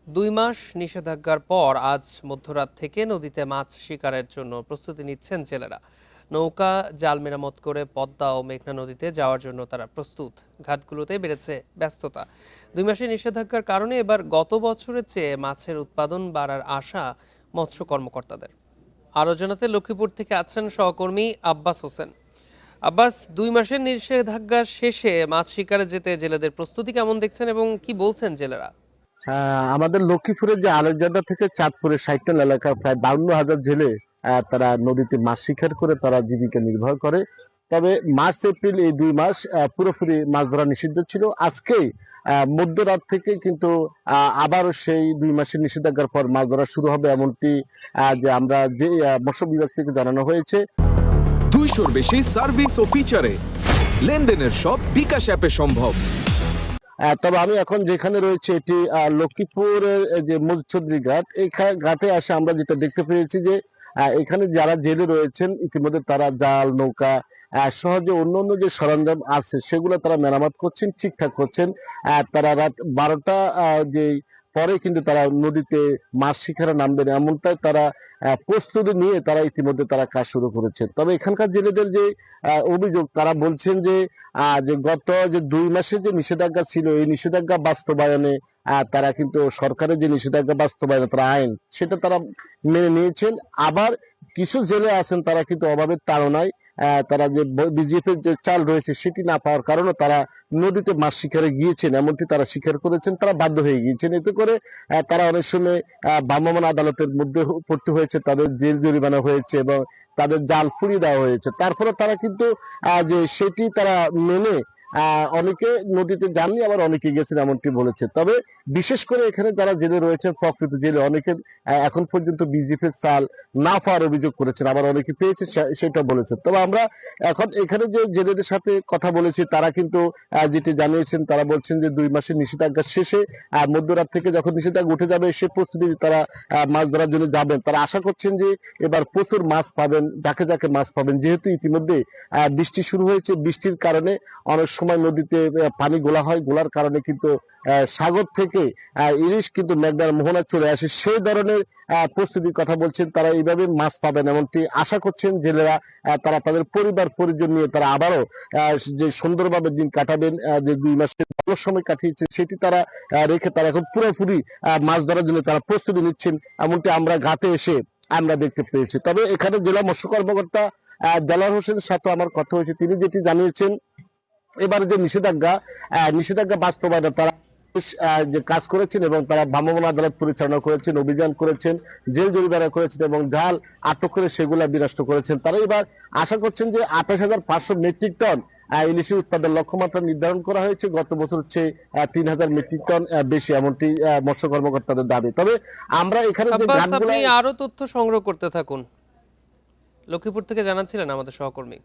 ২ মাস নিষেধাজ্ঞার পর আজ মধ্যরাত থেকে নদীতে মাছ শিকারের জন্য প্রস্তুতি নিচ্ছেন জেলেরা। নৌকা জাল মেরামত করে পদ্মা ও মেঘনা নদীতে যাওয়ার জন্য তারা প্রস্তুত। ঘাটগুলোতে বেড়েছে ব্যস্ততা। ২ মাসের নিষেধাজ্ঞার কারণে এবার গত বছরের চেয়ে মাছের উৎপাদন বাড়ার আশা মৎস্য কর্মকর্তাদের। আরও জানাতে লক্ষ্মীপুর থেকে আছেন সহকর্মী আব্বাস হোসেন। আব্বাস, ২ মাসের নিষেধাজ্ঞা শেষে মাছ শিকারে যেতে জেলেদের প্রস্তুতি কেমন দেখছেন এবং কি বলছেন জেলেরা? আমাদের লক্ষ্মীপুরের যে আলেকজান্ডার থেকে চাঁদপুরের ৬০ এলাকার প্রায় ৫২,০০০ জেলে তারা নদীতে মাছ শিকার করে তারা জীবিকা নির্বাহ করে। তবে মার্চ এপ্রিল এই ২ মাস পুরোপুরি মাছ ধরা নিষিদ্ধ ছিল। আজকেই মধ্যরাত থেকে কিন্তু আবারও সেই ২ মাসের নিষেধাজ্ঞার পর মাছ ধরা শুরু হবে, এমনটি যে আমরা যে মৎস্য বিভাগ থেকে জানানো হয়েছে। ২০০-র বেশি সার্ভিস ও ফিচারে লেনদেনের সব বিকাশ অ্যাপে সম্ভব। তবে আমি এখন যেখানে রয়েছে এটি লক্ষ্মীপুরের যে মূলচৌধুরী ঘাট, এই ঘাটে আসে আমরা যেটা দেখতে পেয়েছি যে এখানে যারা জেলে রয়েছেন ইতিমধ্যে তারা জাল, নৌকা সহজে অন্য যে সরঞ্জাম আছে সেগুলো তারা মেরামত করছেন, ঠিকঠাক করছেন। তারা রাত ১২টা যে পরে কিন্তু তারা নদীতে মাছ শিকারে নামবেন, এমনটাই তারা প্রস্তুতি নিয়ে তারা ইতিমধ্যে তারা কাজ শুরু করেছেন। তবে এখানকার জেলেদের যে অভিযোগ, তারা বলছেন যে গত যে ২ মাসের যে নিষেধাজ্ঞা ছিল এই নিষেধাজ্ঞা বাস্তবায়নে তারা কিন্তু সরকারের যে নিষেধাজ্ঞা বাস্তবায়নে তারা আইন সেটা তারা মেনে নিয়েছেন। আবার কিছু জেলে আছেন তারা কিন্তু অভাবের তাড়নায় তারা যে বিজেপির যে চাল রয়েছে সেটি না পাওয়ার কারণে তারা নদীতে মাছ শিকারে গিয়েছেন, এমনটি তারা স্বীকার করেছেন। তারা বাধ্য হয়ে গিয়েছেন, এতে করে তারা অনেক সময় ভ্রাম্যমাণ আদালতের মধ্যে পড়তে হয়েছে, তাদের জেল জরিমানা হয়েছে এবং তাদের জাল ফুরিয়ে দেওয়া হয়েছে। তারপরে তারা কিন্তু যে সেটি তারা মেনে অনেকে নদীতে যাননি, আবার অনেকে গেছেন, এমনটি বলেছে। তবে বিশেষ করে এখানে যারা জেলে রয়েছেন প্রকৃত জেলে অনেকে এখন পর্যন্ত বিজেপির চাল না পাওয়ার অভিযোগ করেছেন, আবার অনেকে পেয়েছে সেটা বলেছেন। তবে আমরা এখন এখানে যে জেলেদের সাথে কথা বলেছি তারা কিন্তু যেটি জানিয়েছেন, তারা বলছেন যে ২ মাসের নিষেধাজ্ঞা শেষে মধ্যরাত থেকে যখন নিষেধাজ্ঞা উঠে যাবে সে প্রস্তুতি তারা মাছ ধরার জন্য যাবেন। তারা আশা করছেন যে এবার প্রচুর মাছ পাবেন, যাকে যাকে মাছ পাবেন। যেহেতু ইতিমধ্যে বৃষ্টি শুরু হয়েছে, বৃষ্টির কারণে অনেক সময় নদীতে পানি গোলা হয়, গোলার কারণে কিন্তু সাগর থেকে ইলিশ কিন্তু মেঘনার মোহনায় চলে আসে। সেই ধরনের প্রস্তুতির কথা বলছেন, তারা এইভাবে মাছ পাবেন এমনটি আশা করছেন জেলেরা। তারা তাদের পরিবার পরিজন নিয়ে তারা আবারও যে সুন্দরভাবে দিন কাটাবেন, যে ২ মাসের ভালো সময় কাটিয়েছে সেটি তারা রেখে তারা এখন পুরোপুরি মাছ ধরার জন্য তারা প্রস্তুতি নিচ্ছেন, এমনটি আমরা ঘাটে এসে আমরা দেখতে পেয়েছি। তবে এখানে জেলা মৎস্য কর্মকর্তা দেলোয়ার হোসেনের সাথে আমার কথা হয়েছে, তিনি যেটি জানিয়েছেন এবারে যে নিষেধাজ্ঞা বাস্তবায়নে তারা যে কাজ করেছেন এবং তারা ভ্রাম্যমাণ আদালত পরিচালনা করেছেন, অভিযান করেছেন, জেল জরিমানা করেছেন এবং জাল আটক করে সেগুলা বিনষ্ট করেছেন। তারা এবার আশা করছেন যে ২৮,৫০০ মেট্রিক টন ইলিশের উৎপাদন লক্ষ্যমাত্রা নির্ধারণ করা হয়েছে, গত বছর হচ্ছে ৩,০০০ মেট্রিক টন বেশি, এমনটি মৎস্য কর্মকর্তাদের দাবি। তবে আমরা এখানে যে আপনি আরো তথ্য সংগ্রহ করতে থাকুন। লক্ষ্মীপুর থেকে জানাচ্ছিলেন আমাদের সহকর্মী।